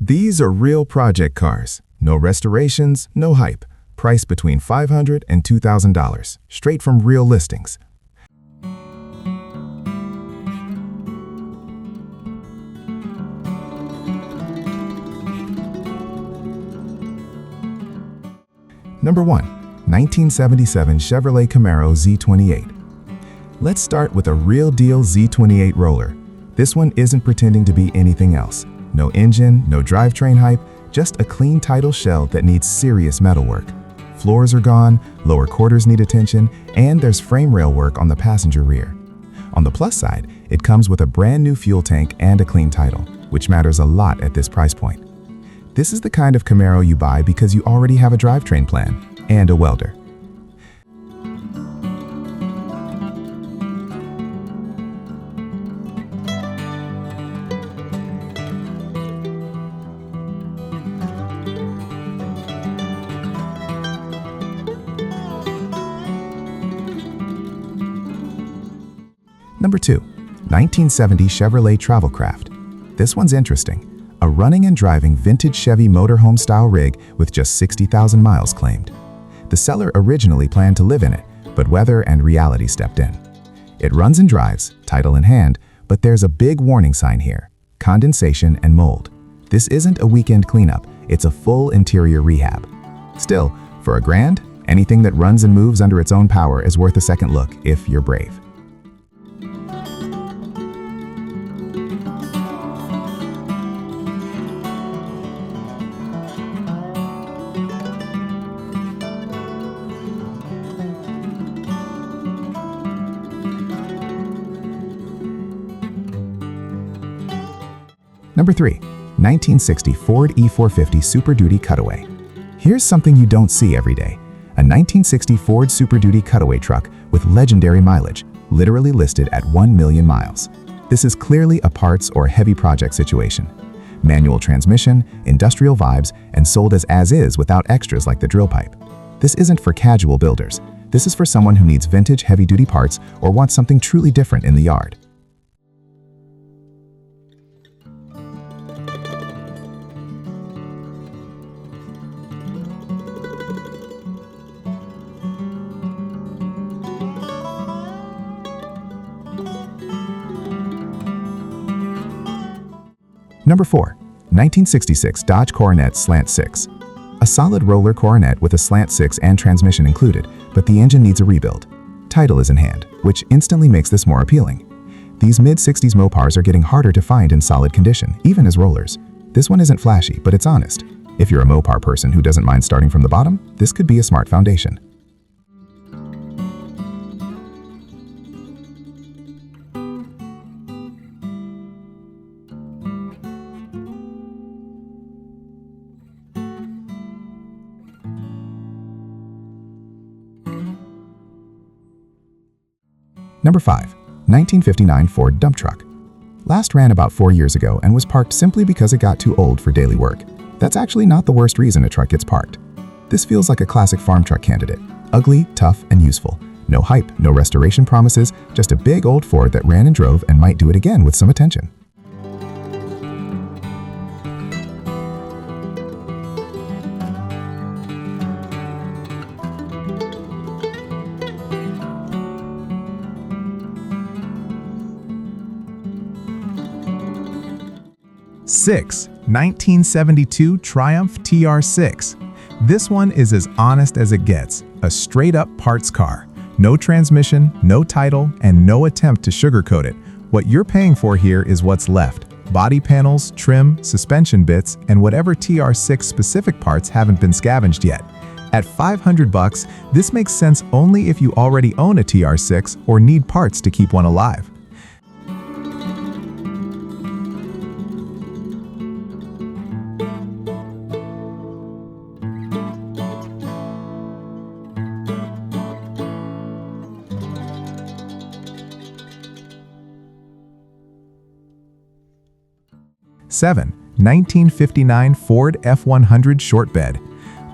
These are real project cars. No restorations, no hype. Priced between $500 and $2,000. Straight from real listings. Number 1. 1977 Chevrolet Camaro Z28. Let's start with a real deal Z28 roller. This one isn't pretending to be anything else. No engine, no drivetrain hype, just a clean title shell that needs serious metalwork. Floors are gone, lower quarters need attention, and there's frame rail work on the passenger rear. On the plus side, it comes with a brand new fuel tank and a clean title, which matters a lot at this price point. This is the kind of Camaro you buy because you already have a drivetrain plan and a welder. Number 2. 1970 Chevrolet Travelcraft. This one's interesting. A running and driving vintage Chevy motorhome-style rig with just 60,000 miles claimed. The seller originally planned to live in it, but weather and reality stepped in. It runs and drives, title in hand, but there's a big warning sign here: condensation and mold. This isn't a weekend cleanup, it's a full interior rehab. Still, for $1,000, anything that runs and moves under its own power is worth a second look if you're brave. Number 3. 1960 Ford E450 Superduty Cutaway. Here's something you don't see every day. A 1960 Ford Superduty Cutaway truck with legendary mileage, literally listed at 1 million miles. This is clearly a parts or heavy project situation. Manual transmission, industrial vibes, and sold as is without extras like the drill pipe. This isn't for casual builders. This is for someone who needs vintage heavy-duty parts or wants something truly different in the yard. Number 4. 1966 Dodge Coronet Slant 6. A solid roller Coronet with a Slant 6 and transmission included, but the engine needs a rebuild. Title is in hand, which instantly makes this more appealing. These mid-60s Mopars are getting harder to find in solid condition, even as rollers. This one isn't flashy, but it's honest. If you're a Mopar person who doesn't mind starting from the bottom, this could be a smart foundation. Number 5. 1959 Ford Dump Truck. Last ran about 4 years ago and was parked simply because it got too old for daily work. That's actually not the worst reason a truck gets parked. This feels like a classic farm truck candidate. Ugly, tough, and useful. No hype, no restoration promises, just a big old Ford that ran and drove and might do it again with some attention. Six. 1972 Triumph TR6. This one is as honest as it gets, a straight-up parts car. No transmission, no title, and no attempt to sugarcoat it. What you're paying for here is what's left: body panels, trim, suspension bits, and whatever TR6 specific parts haven't been scavenged yet. At $500, this makes sense only if you already own a TR6 or need parts to keep one alive. Seven. 1959 Ford F100 Short Bed.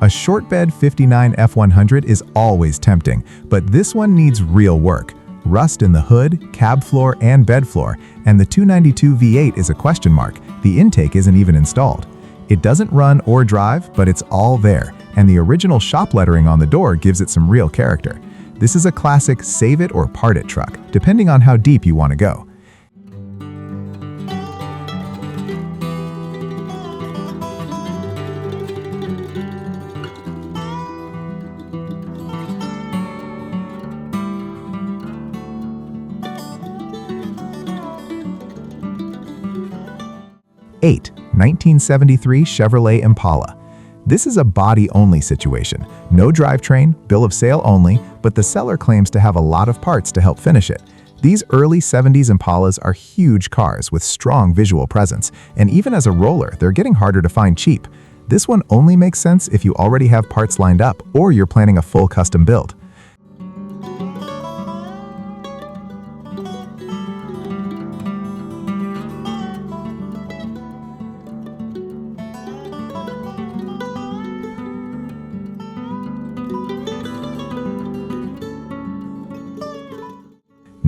A short bed 59 F100 is always tempting, but this one needs real work. Rust in the hood, cab floor, and bed floor, and the 292 V8 is a question mark. The intake isn't even installed. It doesn't run or drive, but it's all there, and the original shop lettering on the door gives it some real character. This is a classic save it or part it truck, depending on how deep you want to go. Eight, 1973 Chevrolet Impala. This is a body-only situation. No drivetrain, bill of sale only, but the seller claims to have a lot of parts to help finish it. These early 70s Impalas are huge cars with strong visual presence, and even as a roller, they're getting harder to find cheap. This one only makes sense if you already have parts lined up or you're planning a full custom build.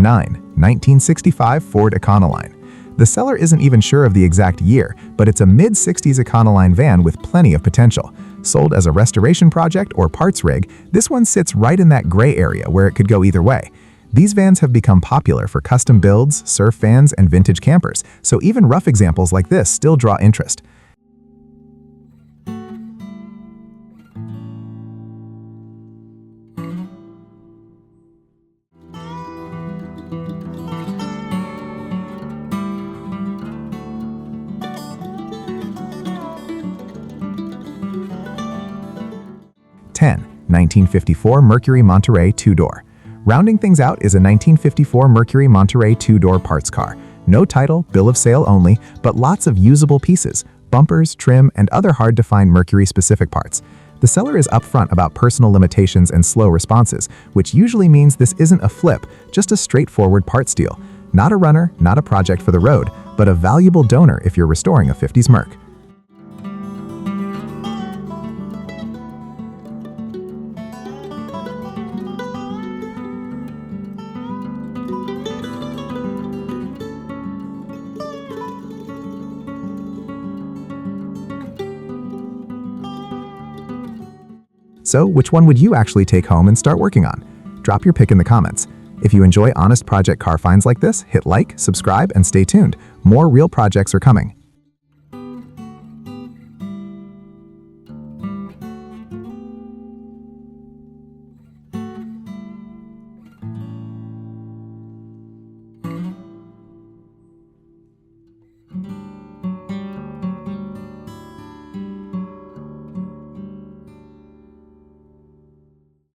Nine, 1965 Ford Econoline. The seller isn't even sure of the exact year, but it's a mid-60s Econoline van with plenty of potential. Sold as a restoration project or parts rig, this one sits right in that gray area where it could go either way. These vans have become popular for custom builds, surf fans, and vintage campers, so even rough examples like this still draw interest. Ten, 1954 Mercury Monterrey two-door. Rounding things out is a 1954 Mercury Monterrey two-door parts car. No title, bill of sale only, but lots of usable pieces, bumpers, trim, and other hard-to-find Mercury-specific parts. The seller is upfront about personal limitations and slow responses, which usually means this isn't a flip, just a straightforward parts deal. Not a runner, not a project for the road, but a valuable donor if you're restoring a 50s Merc. So, which one would you actually take home and start working on? Drop your pick in the comments. If you enjoy honest project car finds like this, hit like, subscribe, and stay tuned. More real projects are coming.